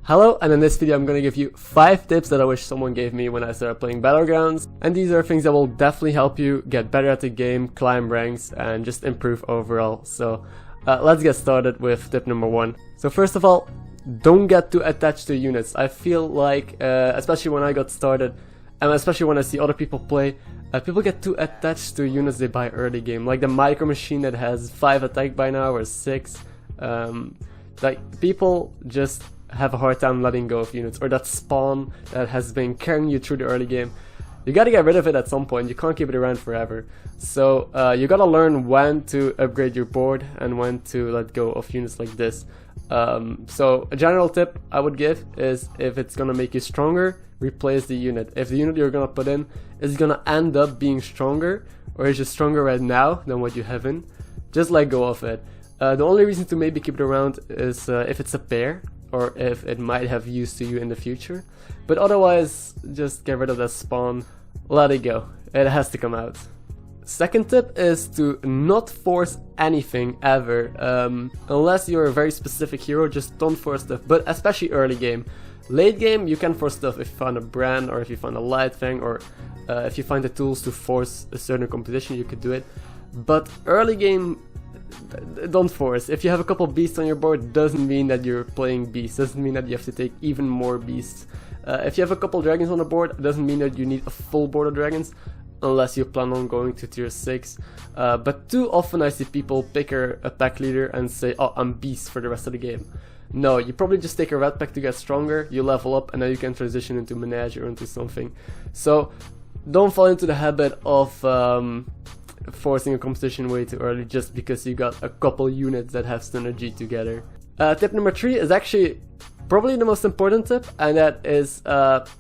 Hello, and in this video I'm going to give you 5 tips that I wish someone gave me when I started playing Battlegrounds, and these are things that will definitely help you get better at the game, climb ranks, and just improve overall. So let's get started with tip number 1. So first of all, don't get too attached to units. I feel like, especially when I got started, and especially when I see other people play, people get too attached to units they buy early game, like the micro machine that has 5 attack by now or 6. Like people just have a hard time letting go of units, or that spawn that has been carrying you through the early game. You gotta get rid of it at some point. You can't keep it around forever. So you gotta learn when to upgrade your board and when to let go of units like this. So a general tip I would give is, if it's gonna make you stronger, replace the unit. If the unit you're gonna put in is gonna end up being stronger, or is just stronger right now than what you have in, just let go of it. The only reason to maybe keep it around is if it's a pair, or if it might have use to you in the future. But otherwise, just get rid of that spawn, let it go. It has to come out. Second tip is to not force anything ever. Unless you're a very specific hero, just don't force stuff, but especially early game. Late game, you can force stuff if you find a brand, or if you find a light thing, or if you find the tools to force a certain composition, you could do it. But early game, don't force. If you have a couple beasts on your board, doesn't mean that you're playing beasts, doesn't mean that you have to take even more beasts. If you have a couple dragons on the board, doesn't mean that you need a full board of dragons, unless you plan on going to tier 6. But too often I see people pick a pack leader and say, oh, I'm beast for the rest of the game. No, you probably just take a red pack to get stronger, you level up, and then you can transition into Menage or into something. So don't fall into the habit of forcing a competition way too early just because you got a couple units that have synergy together. Tip number 3 is actually probably the most important tip, and that is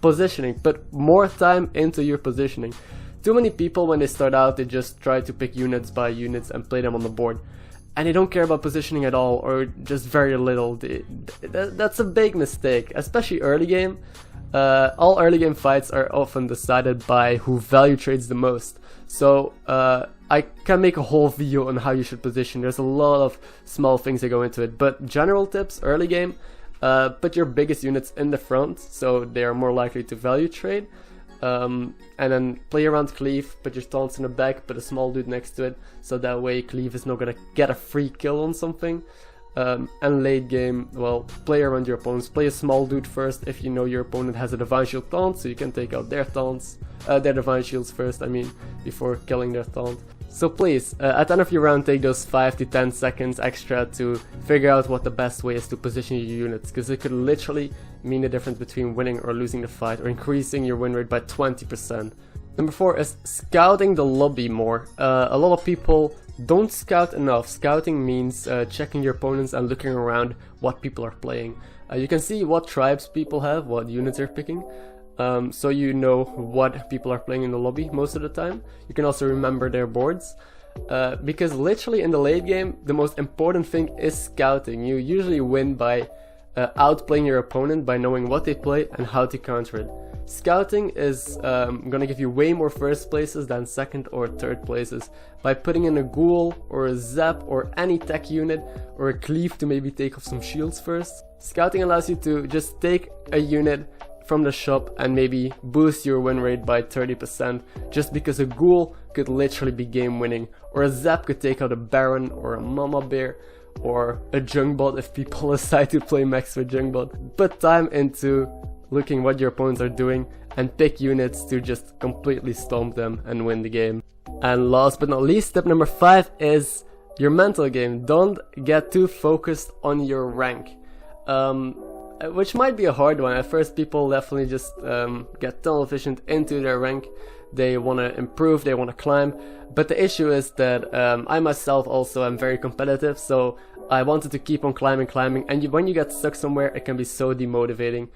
positioning. Put more time into your positioning. Too many people, when they start out, they just try to pick units by units and play them on the board, and they don't care about positioning at all, or just very little. That's a big mistake, especially early game. All early game fights are often decided by who value trades the most. So I can make a whole video on how you should position. There's a lot of small things that go into it, but general tips early game: put your biggest units in the front, so they are more likely to value trade. And then play around cleave, put your taunts in the back, put a small dude next to it, so that way cleave is not gonna get a free kill on something. And late game, well, play around your opponents. Play a small dude first if you know your opponent has a divine shield taunt, so you can take out their taunts, their divine shields first, I mean, before killing their taunt. So please, at the end of your round, take those 5 to 10 seconds extra to figure out what the best way is to position your units, because it could literally mean the difference between winning or losing the fight, or increasing your win rate by 20%. Number 4 is scouting the lobby more. A lot of people don't scout enough. Scouting means checking your opponents and looking around what people are playing. You can see what tribes people have, what units they're picking, so you know what people are playing in the lobby most of the time. You can also remember their boards, because literally in the late game, the most important thing is scouting. You usually win by outplaying your opponent, by knowing what they play and how to counter it. Scouting is gonna give you way more first places than second or third places, by putting in a ghoul or a zap or any tech unit, or a cleave to maybe take off some shields first. Scouting allows you to just take a unit from the shop and maybe boost your win rate by 30%, just because a ghoul could literally be game winning, or a zap could take out a baron or a mama bear, or a jungbot if people decide to play max with jungbot. Put time into looking what your opponents are doing and pick units to just completely stomp them and win the game. And last but not least, tip number 5 is your mental game. Don't get too focused on your rank, which might be a hard one. At first, people definitely just get tunnel efficient into their rank. They want to improve, they want to climb, but the issue is that I myself also am very competitive, so I wanted to keep on climbing, and when you get stuck somewhere, it can be so demotivating.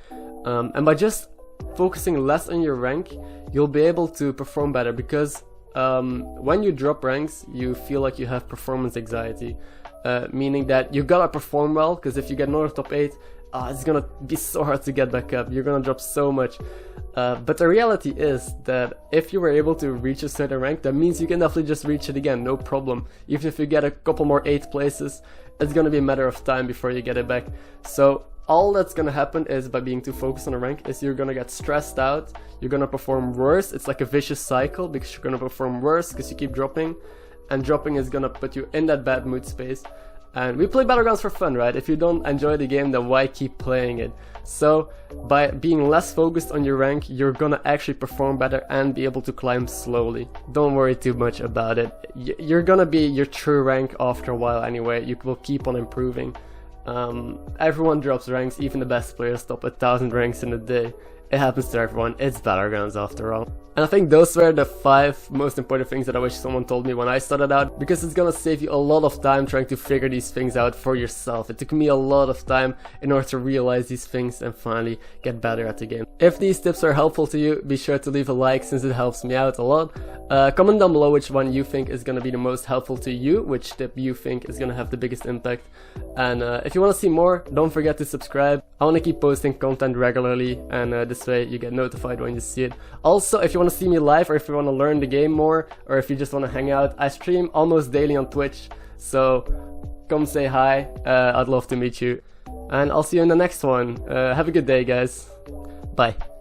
And by just focusing less on your rank, you'll be able to perform better, because when you drop ranks, you feel like you have performance anxiety, meaning that you gotta perform well, because if you get another top 8, it's gonna be so hard to get back up. You're gonna drop so much. But the reality is that if you were able to reach a certain rank, that means you can definitely just reach it again, no problem. Even if you get a couple more 8th places, it's gonna be a matter of time before you get it back. So all that's gonna happen is, by being too focused on a rank, is you're gonna get stressed out, you're gonna perform worse. It's like a vicious cycle, because you're gonna perform worse because you keep dropping, and dropping is gonna put you in that bad mood space. And we play Battlegrounds for fun, right? If you don't enjoy the game, then why keep playing it? So by being less focused on your rank, you're gonna actually perform better and be able to climb slowly. Don't worry too much about it. You're gonna be your true rank after a while anyway. You will keep on improving. Everyone drops ranks, even the best players top 1,000 ranks in a day. It happens to everyone, it's Battlegrounds after all. And I think those were the 5 most important things that I wish someone told me when I started out, because it's gonna save you a lot of time trying to figure these things out for yourself. It took me a lot of time in order to realize these things and finally get better at the game. If these tips are helpful to you, be sure to leave a like, since it helps me out a lot. Comment down below which one you think is gonna be the most helpful to you, which tip you think is gonna have the biggest impact. And if you wanna see more, don't forget to subscribe. I wanna keep posting content regularly, and this way you get notified when you see it. Also, if you want to see me live, or if you want to learn the game more, or if you just want to hang out, I stream almost daily on Twitch, so come say hi. I'd love to meet you, and I'll see you in the next one. Have a good day, guys. Bye.